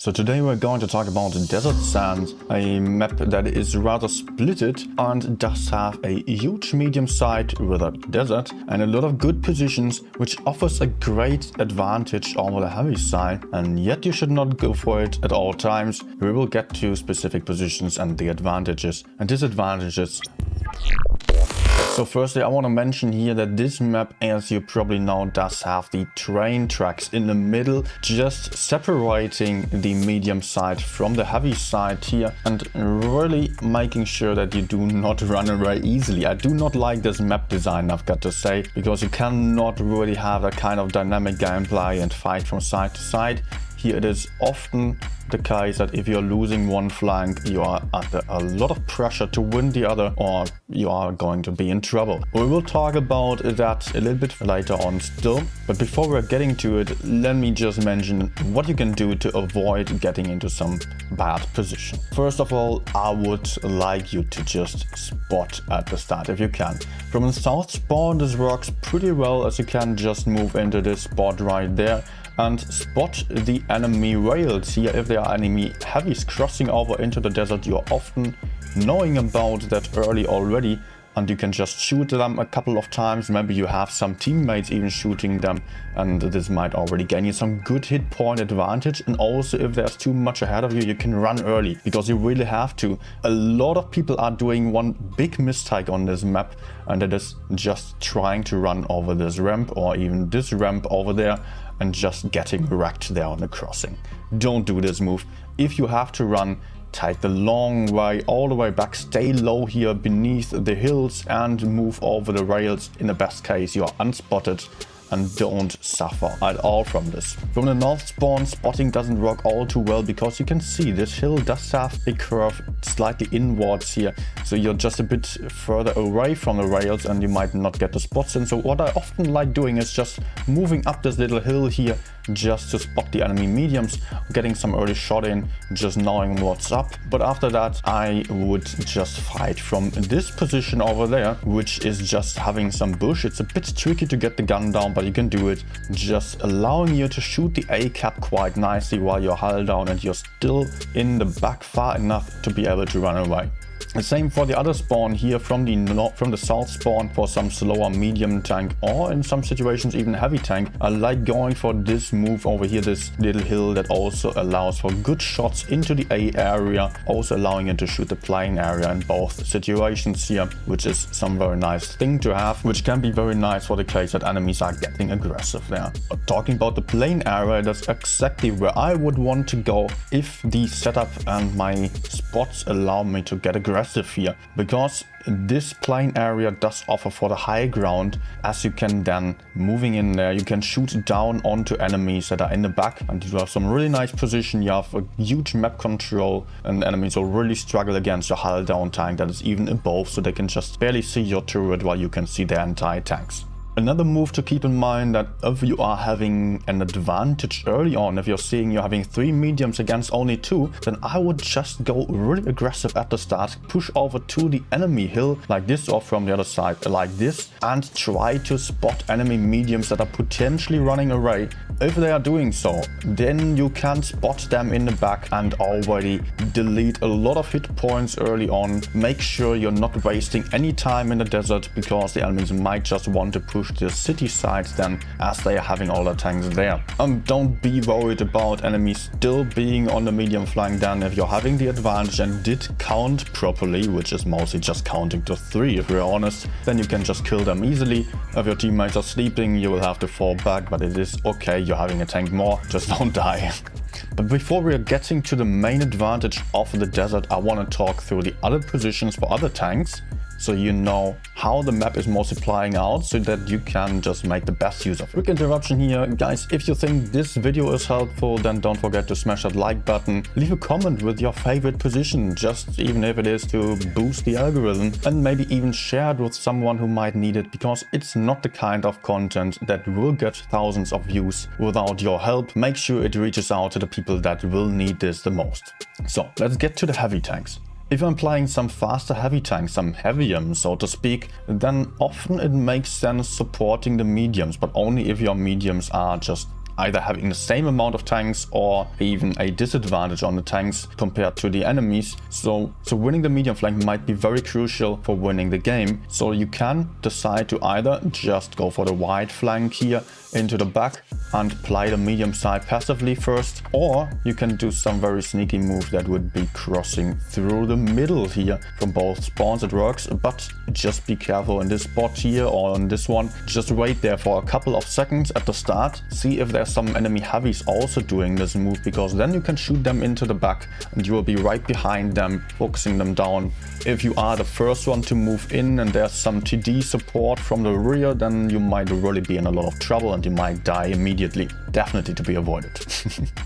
So today we're going to talk about Desert Sands, a map that is rather splitted and does have a huge medium side with a desert and a lot of good positions, which offers a great advantage over the heavy side, and yet you should not go for it at all times. We will get to specific positions and the advantages and disadvantages. So firstly, I want to mention here that this map, as you probably know, does have the train tracks in the middle, just separating the medium side from the heavy side here and really making sure that you do not run away easily. I do not like this map design, I've got to say, because you cannot really have that kind of dynamic gameplay and fight from side to side. Here it is often the case that if you're losing one flank, you are under a lot of pressure to win the other, or you are going to be in trouble. We will talk about that a little bit later on still, but before we're getting to it, let me just mention what you can do to avoid getting into some bad position. First of all, I would like you to just spot at the start if you can. From the south spawn, this works pretty well, as you can just move into this spot right there and spot the enemy rails here. If there are enemy heavies crossing over into the desert, you're often knowing about that early already, and you can just shoot them a couple of times. Maybe you have some teammates even shooting them, and this might already gain you some good hit point advantage. And also, if there's too much ahead of you, you can run early, because you really have to. A lot of people are doing one big mistake on this map, and that is just trying to run over this ramp or even this ramp over there and just getting wrecked there on the crossing. Don't do this move. If you have to run, take the long way all the way back, stay low here beneath the hills and move over the rails. In the best case, you are unspotted and don't suffer at all from this. From the north spawn, spotting doesn't work all too well, because you can see this hill does have a curve slightly inwards here, so you're just a bit further away from the rails and you might not get the spots in. So what I often like doing is just moving up this little hill here just to spot the enemy mediums, getting some early shot in, just knowing what's up. But after that, I would just fight from this position over there, which is just having some bush. It's a bit tricky to get the gun down, but you can do it, just allowing you to shoot the A cap quite nicely while you're hull down and you're still in the back far enough to be able to run away. The same for the other spawn here from the south spawn for some slower medium tank, or in some situations even heavy tank. I like going for this move over here, this little hill that also allows for good shots into the A area, also allowing you to shoot the plane area in both situations here, which is some very nice thing to have, which can be very nice for the case that enemies are getting aggressive there. But talking about the plane area, that's exactly where I would want to go if the setup and my spots allow me to get aggressive here, because this plane area does offer for the high ground, as you can then, moving in there, you can shoot down onto enemies that are in the back, and you have some really nice position. You have a huge map control, and enemies will really struggle against your hull down tank that is even above, so they can just barely see your turret while you can see their entire tanks. Another move to keep in mind, that if you are having an advantage early on, if you're seeing you're having 3 mediums against only 2, then I would just go really aggressive at the start, push over to the enemy hill like this, or from the other side like this, and try to spot enemy mediums that are potentially running away. If they are doing so, then you can spot them in the back and already delete a lot of hit points early on. Make sure you're not wasting any time in the desert, because the enemies might just want to push the city side then, as they are having all the tanks there. Don't be worried about enemies still being on the medium flank then. If you're having the advantage and did count properly, which is mostly just counting to 3 if we're honest, then you can just kill them easily. If your teammates are sleeping, you will have to fall back, but it is okay, you're having a tank more, just don't die. But before we are getting to the main advantage of the desert, I want to talk through the other positions for other tanks, so you know how the map is multiplying out, so that you can just make the best use of it. Quick interruption here, guys. If you think this video is helpful, then don't forget to smash that like button. Leave a comment with your favorite position, just even if it is to boost the algorithm, and maybe even share it with someone who might need it, because it's not the kind of content that will get thousands of views without your help. Make sure it reaches out to the people that will need this the most. So let's get to the heavy tanks. If I'm playing some faster heavy tanks, some heavium so to speak, then often it makes sense supporting the mediums, but only if your mediums are just either having the same amount of tanks or even a disadvantage on the tanks compared to the enemies. So winning the medium flank might be very crucial for winning the game. So you can decide to either just go for the wide flank here into the back and play the medium side passively first, or you can do some very sneaky move that would be crossing through the middle here from both spawns. It works, but just be careful in this spot here or on this one. Just wait there for a couple of seconds at the start, see if there's some enemy heavies also doing this move, because then you can shoot them into the back and you will be right behind them, focusing them down. If you are the first one to move in and there's some TD support from the rear, then you might really be in a lot of trouble and you might die immediately. Definitely to be avoided.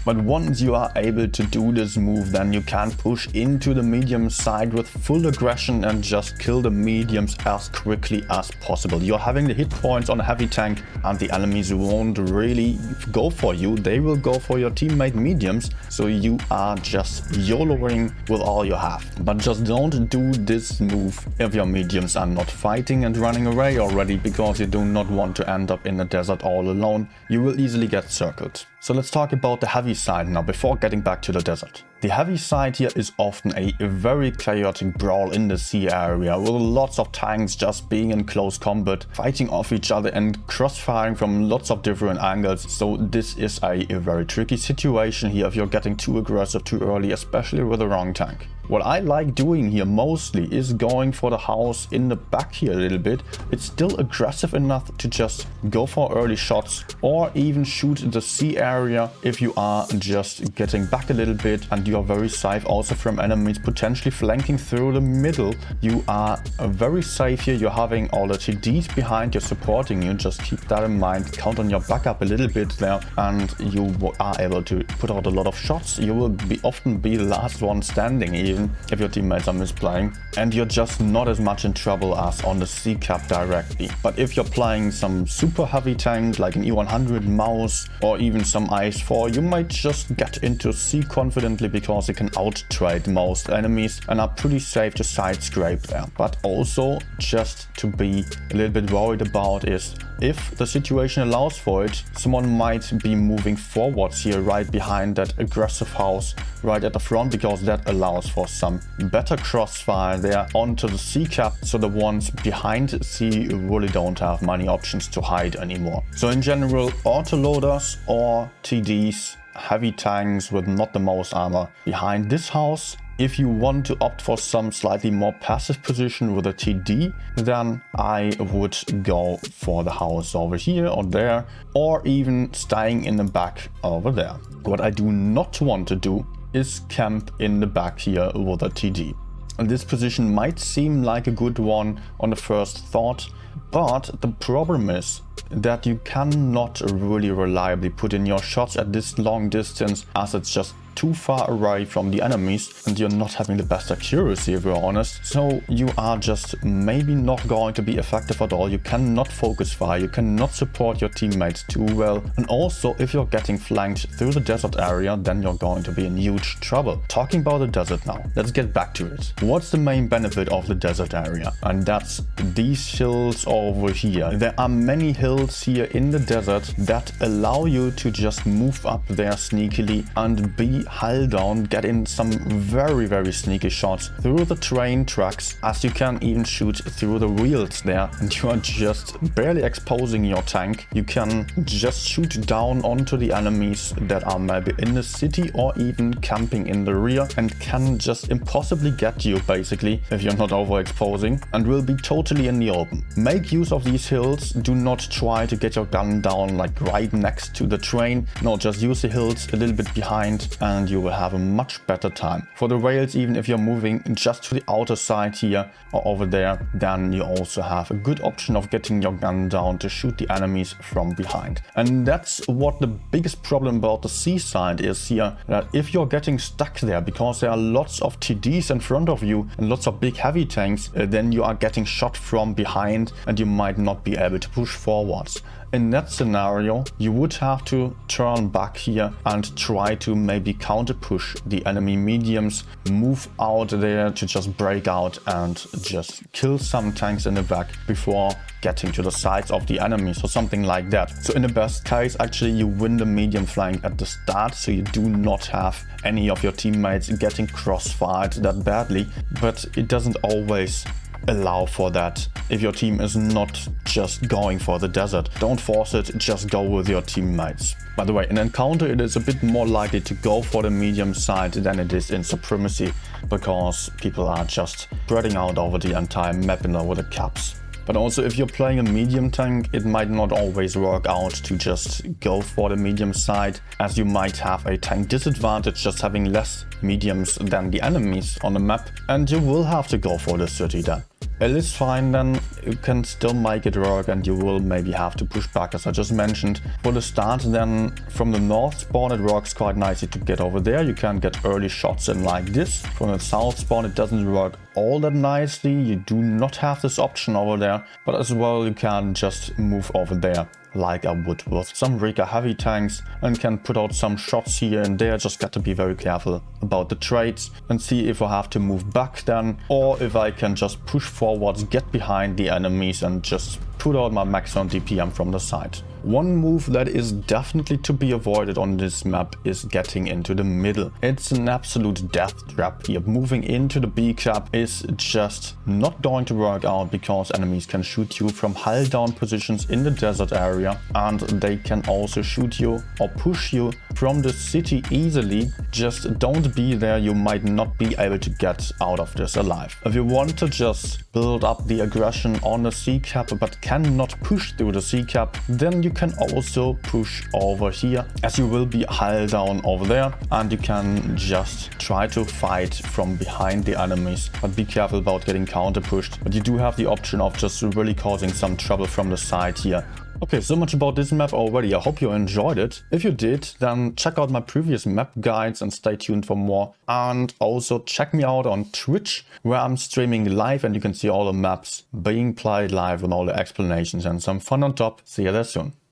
But once you are able to do this move, then you can push into the medium side with full aggression and just kill the mediums as quickly as possible. You're having the hit points on a heavy tank and the enemies won't really go for you. They will go for your teammate mediums. So you are just YOLOing with all you have. But just don't do this move if your mediums are not fighting and running away already, because you do not want to end up in the desert all alone. You will easily get circled. So let's talk about the heavy side now before getting back to the desert. The heavy side here is often a very chaotic brawl in the sea area, with lots of tanks just being in close combat, fighting off each other and crossfiring from lots of different angles. So this is a very tricky situation here if you're getting too aggressive too early, especially with the wrong tank. What I like doing here mostly is going for the house in the back here a little bit. It's still aggressive enough to just go for early shots, or even shoot the sea area if you are just getting back a little bit and you are very safe also from enemies potentially flanking through the middle. You are very safe here. You're having all the TDs behind you supporting you. Just keep that in mind. Count on your backup a little bit there and you are able to put out a lot of shots. You will often be the last one standing even if your teammates are misplaying, and you're just not as much in trouble as on the C cap directly. But if you're playing some super heavy tank like an E100 mouse or even some IS-4, you might just get into C confidently because you can out-trade most enemies and are pretty safe to side scrape there. But also just to be a little bit worried about is if the situation allows for it, someone might be moving forwards here right behind that aggressive house right at the front, because that allows for some better crossfire there onto the C cap, so the ones behind C really don't have many options to hide anymore. So in general, autoloaders or TDs, heavy tanks with not the most armor behind this house. If you want to opt for some slightly more passive position with a TD, then I would go for the house over here or there, or even staying in the back over there. What I do not want to do is camp in the back here with a TD. And this position might seem like a good one on the first thought, but the problem is that you cannot really reliably put in your shots at this long distance, as it's just too far away from the enemies and you're not having the best accuracy, if we're honest. So you are just maybe not going to be effective at all. You cannot focus fire, you cannot support your teammates too well, and also if you're getting flanked through the desert area, then you're going to be in huge trouble. Talking about the desert now, let's get back to it. What's the main benefit of the desert area? And that's these hills over here. There are many hills here in the desert that allow you to just move up there sneakily and be hull down, get in some very sneaky shots through the train tracks, as you can even shoot through the wheels there, and you are just barely exposing your tank. You can just shoot down onto the enemies that are maybe in the city or even camping in the rear, and can just impossibly get you basically if you're not overexposing, and will be totally in the open. Make use of these hills. Do not try to get your gun down like right next to the train. No, just use the hills a little bit behind and you will have a much better time. For the rails, even if you're moving just to the outer side here or over there, then you also have a good option of getting your gun down to shoot the enemies from behind. And that's what the biggest problem about the seaside is here, that if you're getting stuck there because there are lots of TDs in front of you and lots of big heavy tanks, then you are getting shot from behind and you might not be able to push forward. forwards. In that scenario, you would have to turn back here and try to maybe counter push the enemy mediums, move out there to just break out and just kill some tanks in the back before getting to the sides of the enemy, so something like that. So in the best case, actually you win the medium flank at the start, so you do not have any of your teammates getting crossfired that badly, but it doesn't always allow for that if your team is not just going for the desert. Don't force it, just go with your teammates. By the way, in Encounter it is a bit more likely to go for the medium side than it is in Supremacy, because people are just spreading out over the entire map and over the caps. But also if you're playing a medium tank, it might not always work out to just go for the medium side, as you might have a tank disadvantage just having less mediums than the enemies on the map, and you will have to go for the city then. It is fine then, you can still make it work and you will maybe have to push back as I just mentioned. For the start then, from the north spawn it works quite nicely to get over there, you can get early shots in like this. From the south spawn it doesn't work all that nicely, you do not have this option over there, but as well you can just move over there like I would with some Rika heavy tanks and can put out some shots here and there. Just got to be very careful about the trades and see if I have to move back then, or if I can just push forwards, get behind the enemies and just put out my maximum DPM from the side. One move that is definitely to be avoided on this map is getting into the middle. It's an absolute death trap here. Moving into the B cap is just not going to work out, because enemies can shoot you from hull down positions in the desert area, and they can also shoot you or push you from the city easily. Just don't be there, you might not be able to get out of this alive. If you want to just build up the aggression on the C cap but cannot push through the C cap, then you can also push over here, as you will be hull down over there, and you can just try to fight from behind the enemies, but be careful about getting counter pushed. But you do have the option of just really causing some trouble from the side here. Okay, so much about this map already. I hope you enjoyed it. If you did, then check out my previous map guides and stay tuned for more. And also check me out on Twitch, where I'm streaming live and you can see all the maps being played live and all the explanations and some fun on top. See you there soon.